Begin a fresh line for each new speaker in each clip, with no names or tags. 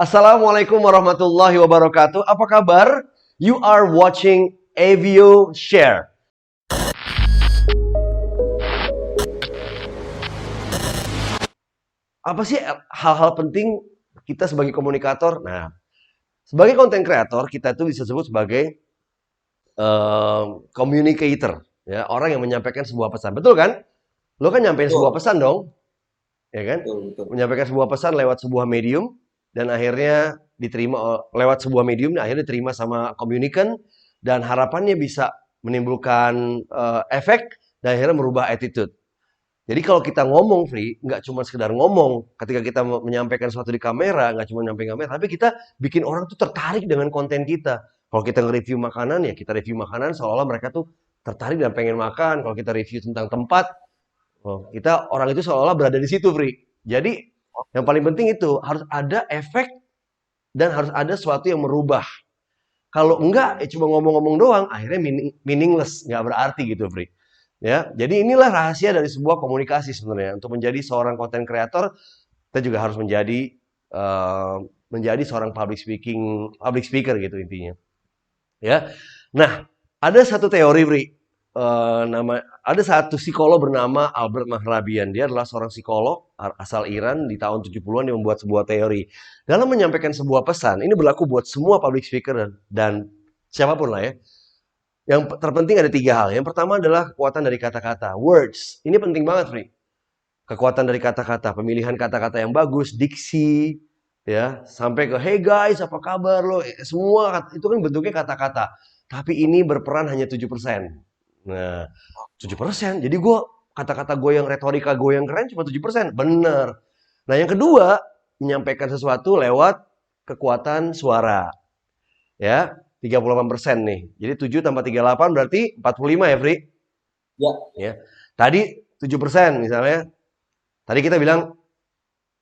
Assalamualaikum warahmatullahi wabarakatuh. Apa kabar? You are watching Avio Share. Apa sih hal-hal penting kita sebagai komunikator? Nah, sebagai content creator, kita tuh bisa sebut sebagai communicator, ya, orang yang menyampaikan sebuah pesan. Betul kan? Lo kan nyampein sebuah
Betul,
pesan dong, ya kan?
betul, betul.
Menyampaikan sebuah pesan lewat sebuah medium dan akhirnya diterima lewat sebuah medium dan akhirnya diterima sama komunikan dan harapannya bisa menimbulkan efek dan akhirnya merubah attitude. Jadi kalau kita ngomong free, nggak cuma sekedar ngomong. Ketika kita menyampaikan sesuatu di kamera, nggak cuma nyampein kamera, tapi kita bikin orang tuh tertarik dengan konten kita. Kalau kita nge-review makanan, ya kita review makanan seolah-olah mereka tuh tertarik dan pengen makan. Kalau kita review tentang tempat, oh, kita orang itu seolah-olah berada di situ, free. Jadi yang paling penting itu harus ada efek dan harus ada sesuatu yang merubah. Kalau enggak, cuma ngomong-ngomong doang, akhirnya meaningless, nggak berarti gitu, free. Ya, jadi inilah rahasia dari sebuah komunikasi sebenarnya. Untuk menjadi seorang content creator, kita juga harus menjadi seorang public speaker gitu intinya. Ya, nah ada satu teori, Bri. Ada satu psikolog bernama Albert Mahrabian. Dia adalah seorang psikolog asal Iran di tahun 70-an yang membuat sebuah teori. Dalam menyampaikan sebuah pesan, ini berlaku buat semua public speaker dan siapapun lah ya. Yang terpenting ada 3 hal. Yang pertama adalah kekuatan dari kata-kata. Words. Ini penting banget, Fri. Kekuatan dari kata-kata. Pemilihan kata-kata yang bagus. Diksi. Ya, sampai ke, hey guys, apa kabar lo? Semua itu kan bentuknya kata-kata. Tapi ini berperan hanya 7%. Nah, 7%. Jadi kata-kata gue yang retorika gue yang keren cuma 7%. Bener. Nah, yang kedua, menyampaikan sesuatu lewat kekuatan suara. Ya, 38% nih. Jadi 7 tambah 38 berarti 45 ya, Fri?
Ya,
Ya. Tadi 7% misalnya. Tadi kita bilang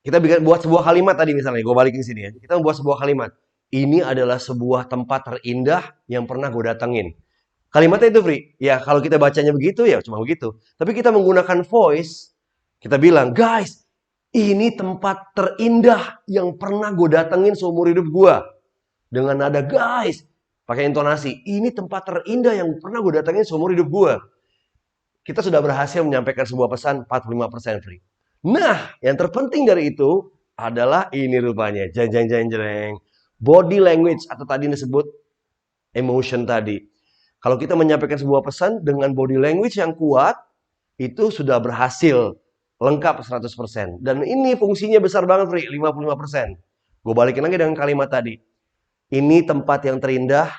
kita buat sebuah kalimat tadi misalnya, gue balikin sini ya. Kita membuat sebuah kalimat. Ini adalah sebuah tempat terindah yang pernah gue datengin. Kalimatnya itu, Fri. Ya, kalau kita bacanya begitu ya cuma begitu. Tapi kita menggunakan voice, kita bilang, guys, ini tempat terindah yang pernah gue datengin seumur hidup gue. Dengan nada, guys, pakai intonasi. Ini tempat terindah yang pernah gue datengin seumur hidup gue. Kita sudah berhasil menyampaikan sebuah pesan 45% free. Nah, yang terpenting dari itu adalah ini rupanya. Jeng jeng jeng jeng. Body language atau tadi disebut emotion tadi. Kalau kita menyampaikan sebuah pesan dengan body language yang kuat, itu sudah berhasil lengkap 100%. Dan ini fungsinya besar banget, Fri, 55%. Gue balikin lagi dengan kalimat tadi. Ini tempat yang terindah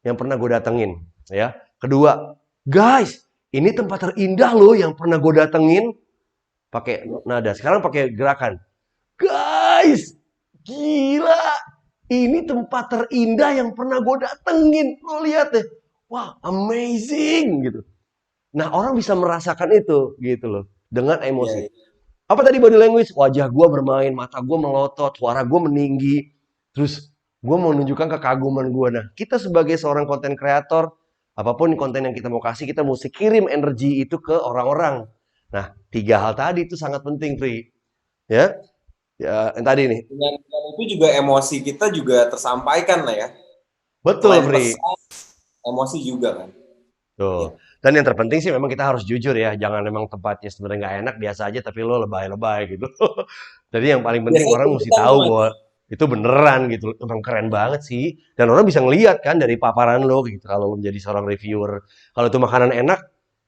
yang pernah gue datengin. Ya. Kedua, guys, ini tempat terindah loh yang pernah gue datengin. Pakai nada. Sekarang pakai gerakan. Guys, gila. Ini tempat terindah yang pernah gue datengin. Lo lihat deh. Wah, amazing gitu. Nah, orang bisa merasakan itu gitu loh. Dengan
ya,
emosi.
ya.
Apa tadi body language? Wajah gue bermain, mata gue melotot, suara gue meninggi. Terus gue mau menunjukkan kekaguman gue. Nah, kita sebagai seorang konten kreator, apapun konten yang kita mau kasih, kita mesti kirim energi itu ke orang-orang. Nah, 3 hal tadi itu sangat penting, Pri. Ya, ya yang tadi nih.
Dengan itu juga emosi kita juga tersampaikan lah ya.
Betul,
Selain
Pri.
pesan, emosi juga kan. Ya,
Tuh. Dan yang terpenting sih memang kita harus jujur ya. Jangan memang tempatnya sebenarnya nggak enak, biasa aja, tapi lo lebay-lebay gitu. Jadi yang paling penting
biasanya
orang mesti
tuntutan tuh
tahu
mas.
bahwa itu beneran gitu. Emang keren banget sih. Dan orang bisa ngeliat kan dari paparan lo gitu. Kalau lo menjadi seorang reviewer. Kalau itu makanan enak,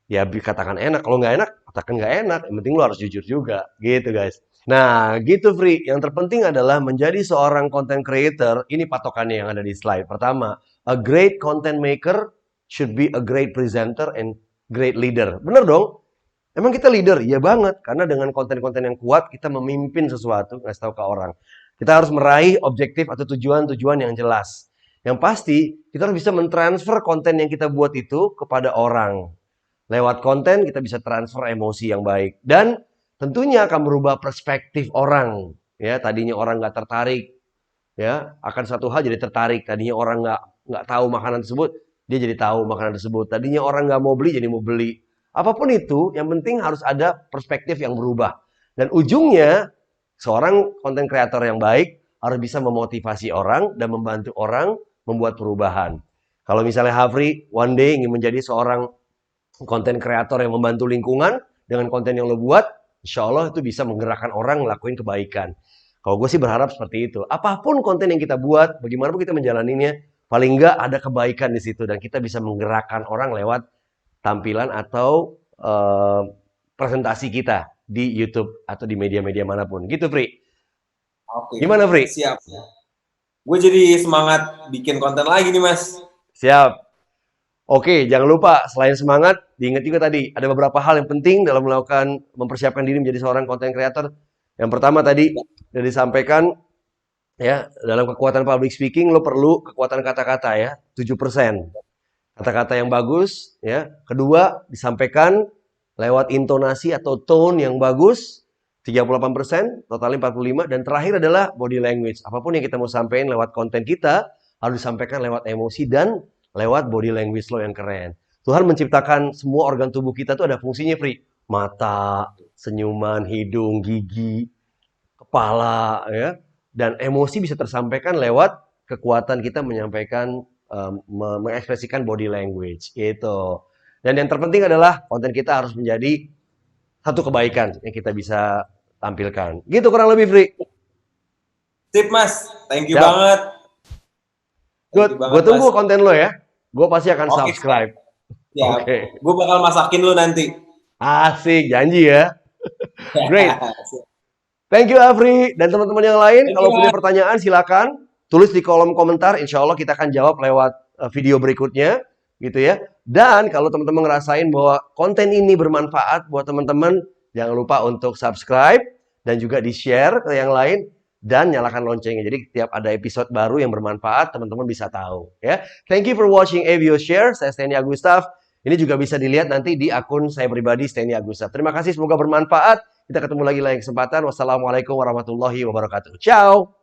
ya katakan enak. Kalau nggak enak, katakan nggak enak. Yang penting lo harus jujur juga. Gitu guys. Nah, gitu Free. Yang terpenting adalah menjadi seorang content creator. Ini patokannya yang ada di slide. Pertama, a great content maker should be a great presenter and great leader. Bener dong? Emang kita leader? Iya banget. Karena dengan konten-konten yang kuat, kita memimpin sesuatu, ngasih tahu ke orang. Kita harus meraih objektif atau tujuan-tujuan yang jelas. Yang pasti, kita harus bisa mentransfer konten yang kita buat itu kepada orang. Lewat konten, kita bisa transfer emosi yang baik. Dan tentunya akan merubah perspektif orang. Ya, tadinya orang nggak tertarik, ya, akan satu hal jadi tertarik. Tadinya orang nggak tahu makanan tersebut, dia jadi tahu makanan tersebut. Tadinya orang nggak mau beli, jadi mau beli. Apapun itu, yang penting harus ada perspektif yang berubah. Dan ujungnya, seorang konten kreator yang baik harus bisa memotivasi orang dan membantu orang membuat perubahan. Kalau misalnya Hafri one day ingin menjadi seorang konten kreator yang membantu lingkungan dengan konten yang lo buat, insya Allah itu bisa menggerakkan orang ngelakuin kebaikan. Kalau gue sih berharap seperti itu. Apapun konten yang kita buat, bagaimanapun kita menjalaninya, paling enggak ada kebaikan di situ dan kita bisa menggerakkan orang lewat tampilan atau presentasi kita di YouTube atau di media-media manapun. Gitu, Fri.
Oke.
Gimana, Fri?
Siap. Gue jadi semangat bikin konten lagi nih, Mas.
Siap. Oke, jangan lupa selain semangat, diingat juga tadi ada beberapa hal yang penting dalam melakukan mempersiapkan diri menjadi seorang content creator. Yang pertama tadi sudah disampaikan ya, dalam kekuatan public speaking lo perlu kekuatan kata-kata ya, 7%. Kata-kata yang bagus ya. Kedua, disampaikan lewat intonasi atau tone yang bagus, 38%, totalnya 45%. Dan terakhir adalah body language. Apapun yang kita mau sampaikan lewat konten kita, harus disampaikan lewat emosi dan lewat body language lo yang keren. Tuhan menciptakan semua organ tubuh kita tuh ada fungsinya, Pri. Mata, senyuman, hidung, gigi, kepala, ya. Dan emosi bisa tersampaikan lewat kekuatan kita menyampaikan, mengekspresikan body language, gitu. Dan yang terpenting adalah konten kita harus menjadi satu kebaikan yang kita bisa tampilkan. Gitu kurang lebih, Fri.
Sip, Mas. Thank you
Siap.
banget.
Good. Gue tunggu konten lo ya. Gue pasti akan
Oke.
subscribe.
Ya,
Oke.
gue bakal masakin lu nanti.
Asik, janji ya. Great. Thank you, Afri. Dan teman-teman yang lain,
Thank
kalau
you,
punya
Mas.
pertanyaan silakan tulis di kolom komentar. Insya Allah kita akan jawab lewat video berikutnya, gitu ya. Dan kalau teman-teman ngerasain bahwa konten ini bermanfaat buat teman-teman, jangan lupa untuk subscribe dan juga di-share ke yang lain dan nyalakan loncengnya. Jadi tiap ada episode baru yang bermanfaat, teman-teman bisa tahu, ya. Thank you for watching Evio Share. Saya Steny Agustaf. Ini juga bisa dilihat nanti di akun saya pribadi Steny Agustaf. Terima kasih, semoga bermanfaat. Kita ketemu lagi lain kesempatan. Wassalamualaikum warahmatullahi wabarakatuh. Ciao.